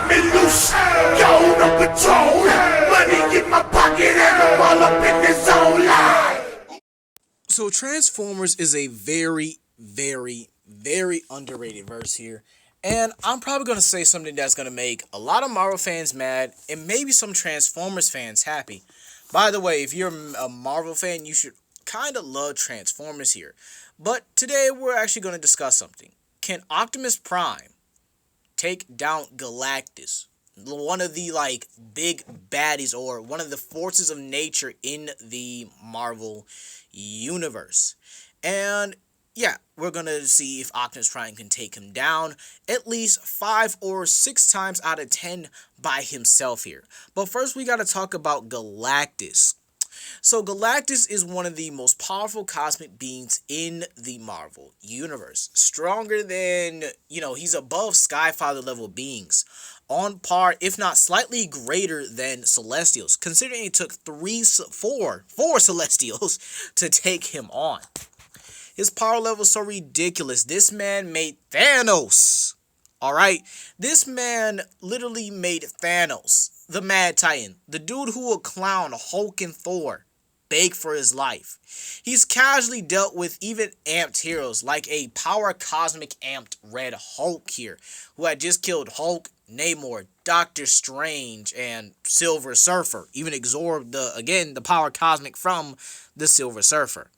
me loose. Go no control. Money in my pocket and I'm all up in the zone line. So Transformers is a very underrated verse here. And I'm probably going to say something that's going to make a lot of Marvel fans mad and maybe some Transformers fans happy. By the way, if you're a Marvel fan, you should kind of love Transformers here. But today we're actually going to discuss something. Can Optimus Prime take down Galactus? One of the big baddies or one of the forces of nature in the Marvel universe. And yeah, we're going to see if Optimus Prime can take him down at least 5 or 6 times out of 10 by himself here. But first we got to talk about Galactus. So Galactus is one of the most powerful cosmic beings in the Marvel universe. Stronger than, he's above Skyfather level beings. On par, if not slightly greater than Celestials. Considering it took four Celestials to take him on. His power level is so ridiculous. This man made Thanos. Alright? This man literally made Thanos, the Mad Titan. The dude who will clown Hulk and Thor. Beg for his life. He's casually dealt with even amped heroes like a power cosmic amped Red Hulk here, who had just killed Hulk, Namor, Doctor Strange, and Silver Surfer. Even absorbed the power cosmic from the Silver Surfer.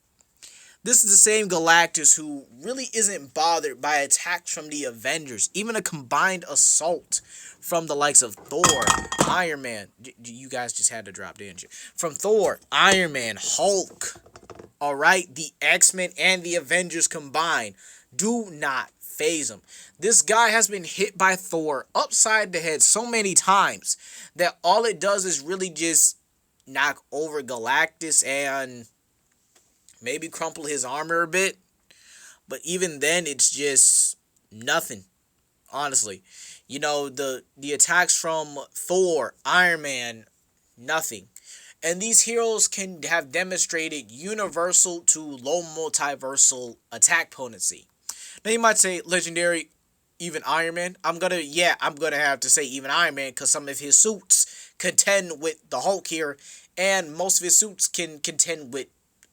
This is the same Galactus who really isn't bothered by attacks from the Avengers. Even a combined assault from the likes of Thor, Iron Man. You guys just had to drop, didn't you? From Thor, Iron Man, Hulk. Alright, the X-Men and the Avengers combined do not phase him. This guy has been hit by Thor upside the head so many times that all it does is really just knock over Galactus and maybe crumple his armor a bit. But even then, it's just nothing. Honestly. The attacks from Thor, Iron Man, nothing. And these heroes can have demonstrated universal to low multiversal attack potency. Now you might say, Legendary, even Iron Man? I'm gonna have to say even Iron Man, because some of his suits contend with the Hulk here. And most of his suits can contend with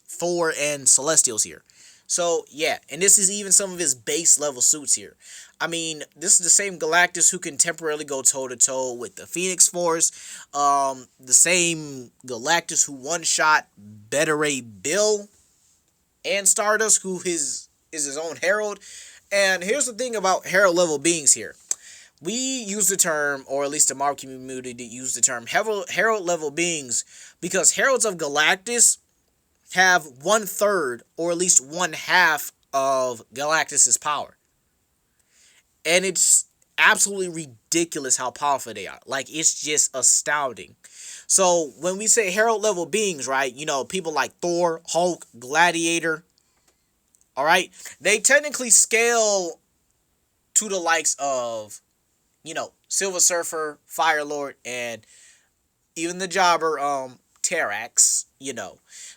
Thor and Celestials here. So, yeah, and this is even some of his base level suits here. I mean, this is the same Galactus who can temporarily go toe-to-toe with the Phoenix Force. The same Galactus who one-shot Beta Ray Bill and Stardust, who is his own Herald. And here's the thing about Herald level beings here. We use the term, or at least the Marvel community use the term, Herald level beings, because Heralds of Galactus have 1/3 or at least 1/2 of Galactus's power. And it's absolutely ridiculous how powerful they are. It's just astounding. So when we say Herald level beings, right, people like Thor, Hulk, Gladiator, alright, they technically scale to the likes of, Silver Surfer, Firelord, and even the jobber, Terrax,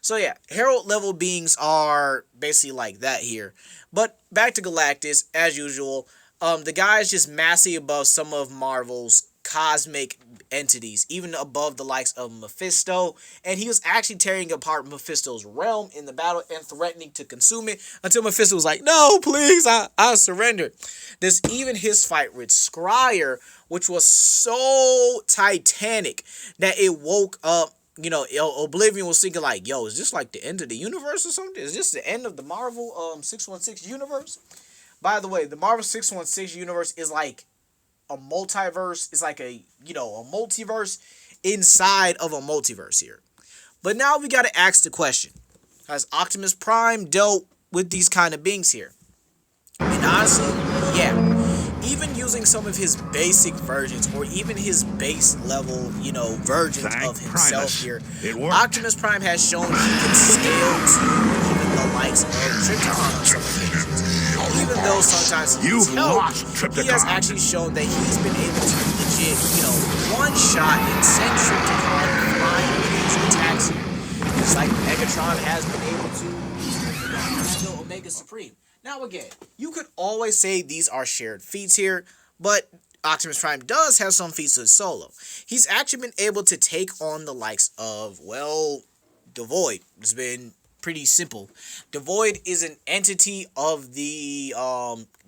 So yeah, Herald level beings are basically like that here. But back to Galactus, as usual, the guy is just massively above some of Marvel's cosmic entities, even above the likes of Mephisto, and he was actually tearing apart Mephisto's realm in the battle and threatening to consume it until Mephisto was like, no, please, I surrender. There's even his fight with Scryer, which was so titanic that it woke up, Oblivion was thinking yo, is this the end of the universe or something? Is this the end of the Marvel 616 universe? By the way, the Marvel 616 universe is a multiverse. It's a multiverse inside of a multiverse here. But now we got to ask the question. Has Optimus Prime dealt with these kind of beings here? And honestly, yeah. Even using some of his basic versions or even his base level, versions of himself here, Optimus Prime has shown he can scale to even the likes of Trypticon on some occasions. Even though sometimes he's helped, he has actually shown that he's been able to legit, one-shot and send Trypticon flying with his attacks here. Just like Megatron has been able to handle Omega Supreme. Now again, you could always say these are shared feats here, but Optimus Prime does have some feats of solo. He's actually been able to take on the likes of, well, the Void. It's been pretty simple. The Void is an entity of the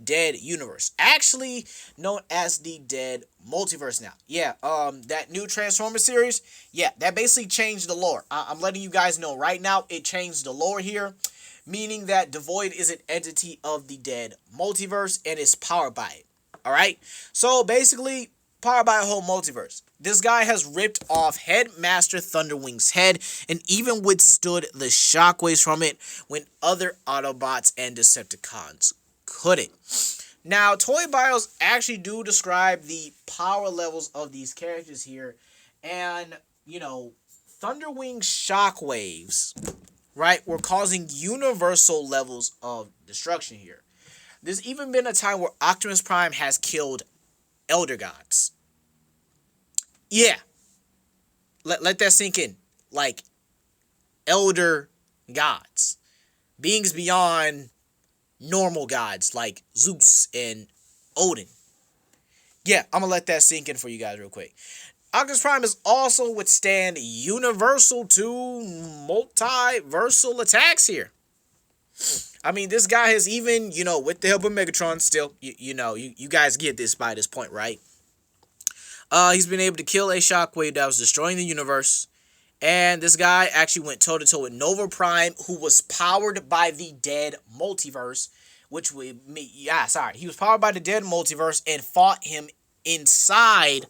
dead universe, actually known as the dead multiverse now. Yeah, that new Transformers series, yeah, that basically changed the lore. I'm letting you guys know right now, it changed the lore here, meaning that the Void is an entity of the dead multiverse and is powered by it. Alright? So basically, powered by a whole multiverse. This guy has ripped off Headmaster Thunderwing's head and even withstood the shockwaves from it when other Autobots and Decepticons couldn't. Now, Toy Bios actually do describe the power levels of these characters here. And, you know, Thunderwing's shockwaves, right, were causing universal levels of destruction here. There's even been a time where Optimus Prime has killed Elder Gods. Yeah. Let that sink in. Like, Elder Gods. Beings beyond normal gods, like Zeus and Odin. Yeah, I'm going to let that sink in for you guys real quick. Optimus Prime is also withstand universal to multiversal attacks here. I mean, this guy has even, you know, with the help of Megatron still, you guys get this by this point, right? He's been able to kill a shockwave that was destroying the universe. And this guy actually went toe-to-toe with Nova Prime, who was powered by the dead multiverse. He was powered by the dead multiverse and fought him inside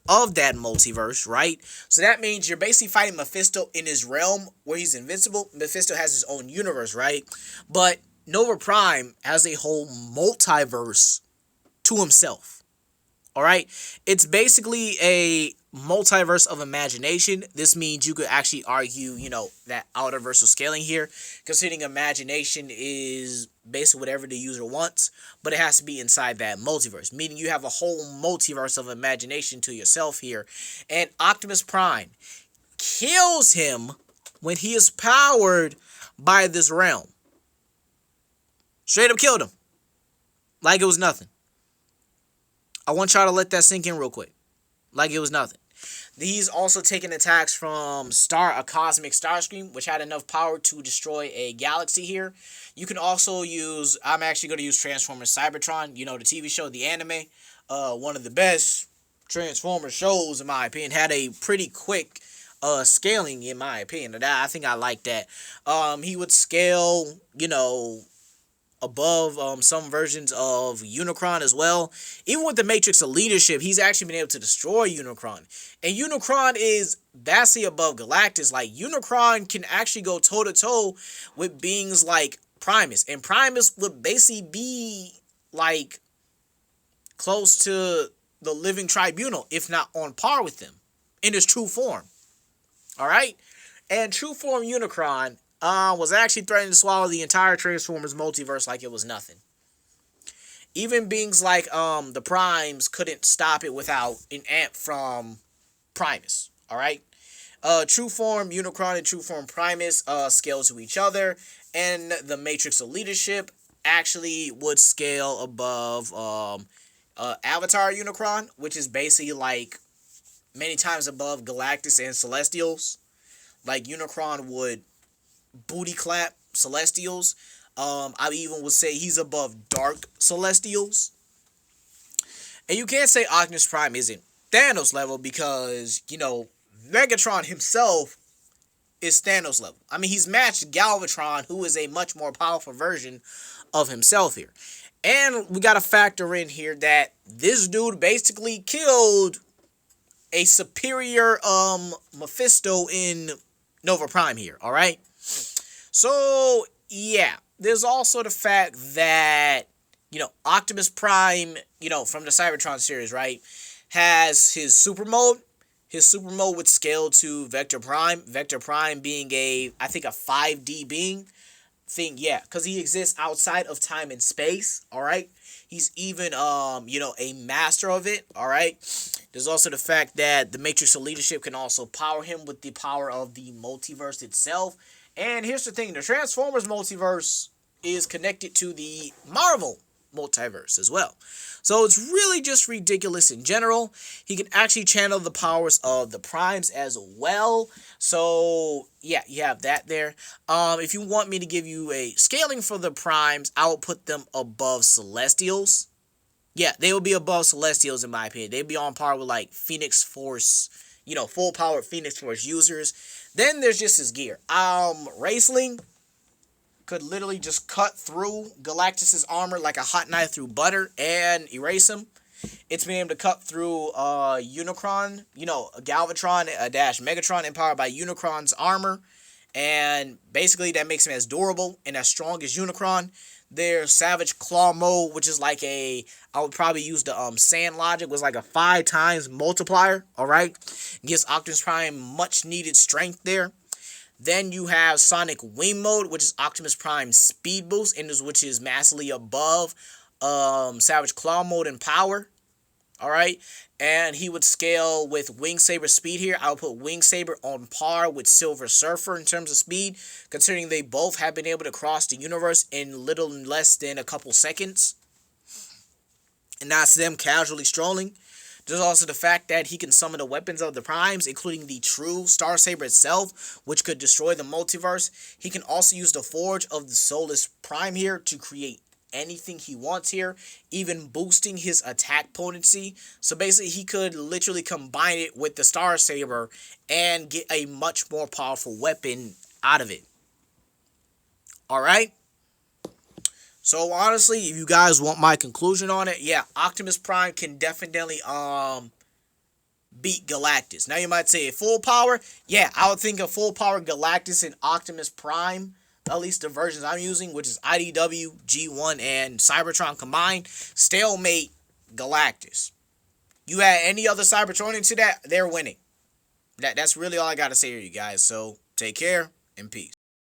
of that multiverse, right? So that means you're basically fighting Mephisto in his realm where he's invincible. Mephisto has his own universe, right? But Nova Prime has a whole multiverse to himself. All right? It's basically a multiverse of imagination. This means you could actually argue, you know, that outerversal scaling here, considering imagination is basically whatever the user wants, but it has to be inside that multiverse, meaning you have a whole multiverse of imagination to yourself here. And Optimus Prime kills him when he is powered by this realm. Straight up killed him. Like it was nothing. I want y'all to let that sink in real quick. Like it was nothing. He's also taken attacks from a cosmic Starscream, which had enough power to destroy a galaxy here. You can also use, I'm actually going to use Transformers Cybertron, you know, the TV show, the anime. One of the best Transformers shows, in my opinion. Had a pretty quick scaling, in my opinion. I think I like that. He would scale, you know, above some versions of Unicron as well. Even with the Matrix of Leadership, he's actually been able to destroy Unicron. And Unicron is vastly above Galactus. Like, Unicron can actually go toe-to-toe with beings like Primus. And Primus would basically be, like, close to the Living Tribunal, if not on par with them, in his true form. Alright? And true form Unicron was actually threatening to swallow the entire Transformers multiverse like it was nothing. Even beings like the Primes couldn't stop it without an amp from Primus. Alright? True form Unicron and true form Primus scale to each other. And the Matrix of Leadership actually would scale above Avatar Unicron, which is basically like many times above Galactus and Celestials. Like Unicron would booty clap Celestials. I even would say he's above Dark Celestials. And you can't say Optimus Prime isn't Thanos level because, you know, Megatron himself is Thanos level. I mean, he's matched Galvatron, who is a much more powerful version of himself here. And we got to factor in here that this dude basically killed a superior Mephisto in Nova Prime here, alright? So, yeah, there's also the fact that, you know, Optimus Prime, you know, from the Cybertron series, right, has his super mode. His super mode would scale to Vector Prime. Vector Prime being I think a 5D being thing, yeah, because he exists outside of time and space, alright? He's even, you know, a master of it, alright? There's also the fact that the Matrix of Leadership can also power him with the power of the multiverse itself. And here's the thing, the Transformers multiverse is connected to the Marvel multiverse as well. So it's really just ridiculous in general. He can actually channel the powers of the Primes as well. So yeah, you have that there. If you want me to give you a scaling for the Primes, I will put them above Celestials. Yeah, they will be above Celestials in my opinion. They'd be on par with like Phoenix Force, full powered Phoenix Force users. Then there's just his gear. Raceling could literally just cut through Galactus's armor like a hot knife through butter and erase him. It's been able to cut through Unicron, Galvatron dash Megatron empowered by Unicron's armor. And basically that makes him as durable and as strong as Unicron. There's Savage Claw mode, which is like I would probably use the sand logic, was like a 5 times multiplier, alright? Gives Optimus Prime much needed strength there. Then you have Sonic Wing mode, which is Optimus Prime's speed boost, and which is massively above Savage Claw mode in power. Alright, and he would scale with Wing Saber speed here. I would put Wing Saber on par with Silver Surfer in terms of speed, considering they both have been able to cross the universe in little less than a couple seconds. And that's them casually strolling. There's also the fact that he can summon the weapons of the Primes, including the true Star Saber itself, which could destroy the multiverse. He can also use the Forge of the Soulless Prime here to create anything he wants here, even boosting his attack potency. So basically he could literally combine it with the Star Saber and get a much more powerful weapon out of it. Alright, so honestly, if you guys want my conclusion on it, yeah, Optimus Prime can definitely beat Galactus. Now you might say full power, yeah, I would think a full power Galactus and Optimus Prime, at least the versions I'm using, which is IDW, G1, and Cybertron combined, stalemate Galactus. You add any other Cybertron into that, they're winning. That's really all I got to say here, you guys. So, take care, and peace.